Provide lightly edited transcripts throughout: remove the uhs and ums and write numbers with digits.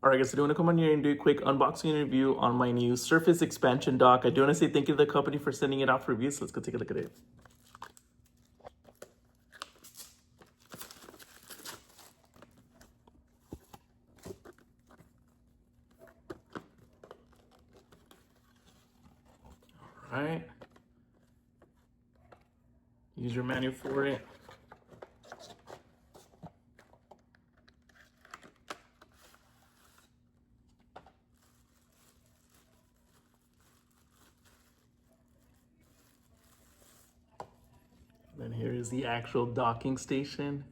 All right, guys, so I do want to come on here and do a quick unboxing and review on my new Surface expansion dock. I do want to say thank you to the company for sending it out for review, so let's go take a look at it. All right. Use your manual for it. And then here is the actual docking station.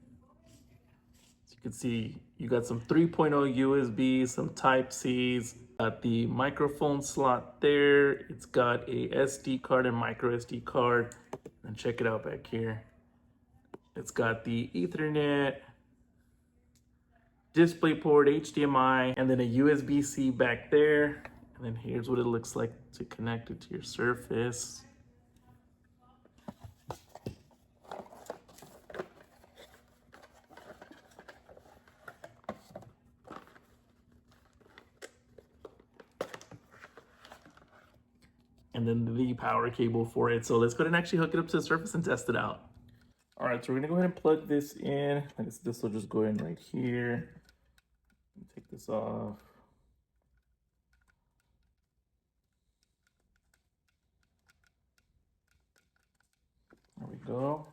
As you can see, you got some 3.0 USB, some Type-Cs, got the microphone slot there. It's got a SD card and micro SD card. And check it out back here. It's got the Ethernet, DisplayPort, HDMI, and then a USB-C back there. And then here's what it looks like to connect it to your Surface. And then the power cable for it. So let's go ahead and actually hook it up to the Surface and test it out. All right, so we're gonna go ahead and plug this in. I guess this will just go in right here. Take this off. There we go.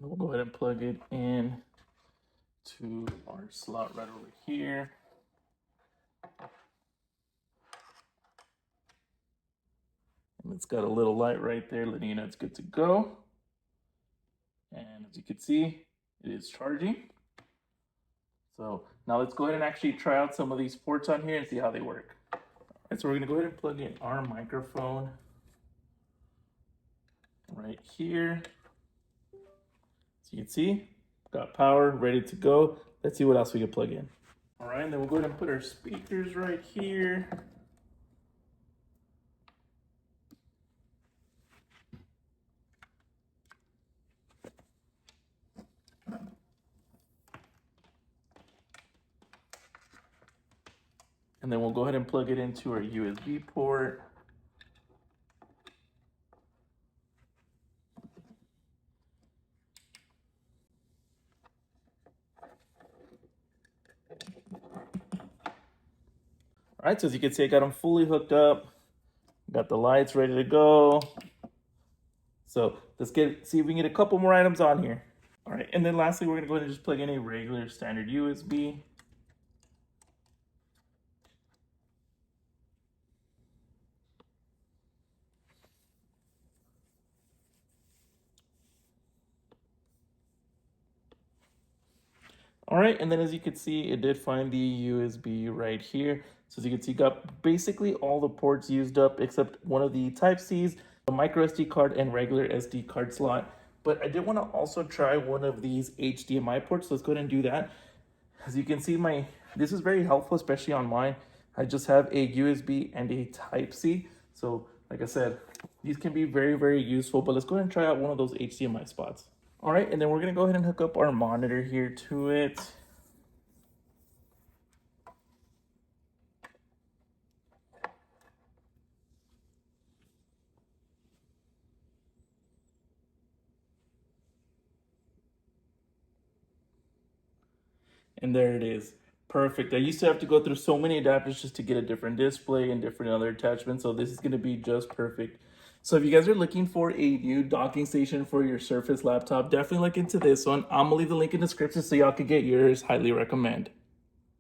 And we'll go ahead and plug it in to our slot right over here. And it's got a little light right there letting you know it's good to go. And as you can see, it is charging. So now let's go ahead and actually try out some of these ports on here and see how they work. All right, so we're gonna go ahead and plug in our microphone right here. So you can see, got power, ready to go. Let's see what else we can plug in. All right, and then we'll go ahead and put our speakers right here. And then we'll go ahead and plug it into our USB port. All right, so as you can see, I got them fully hooked up. Got the lights ready to go. So let's see if we can get a couple more items on here. All right, and then lastly, we're gonna go ahead and just plug in a regular standard USB. All right, and then as you can see, it did find the USB right here. So as you can see, got basically all the ports used up except one of the Type-Cs, a micro SD card, and regular SD card slot. But I did want to also try one of these HDMI ports. So let's go ahead and do that. As you can see, this is very helpful, especially on mine. I just have a USB and a Type-C. So like I said, these can be very, very useful. But let's go ahead and try out one of those HDMI spots. All right, and then we're gonna go ahead and hook up our monitor here to it. And there it is. Perfect. I used to have to go through so many adapters just to get a different display and different other attachments. So this is going to be just perfect. So if you guys are looking for a new docking station for your Surface laptop, definitely look into this one. I'm going to leave the link in the description so y'all can get yours. Highly recommend.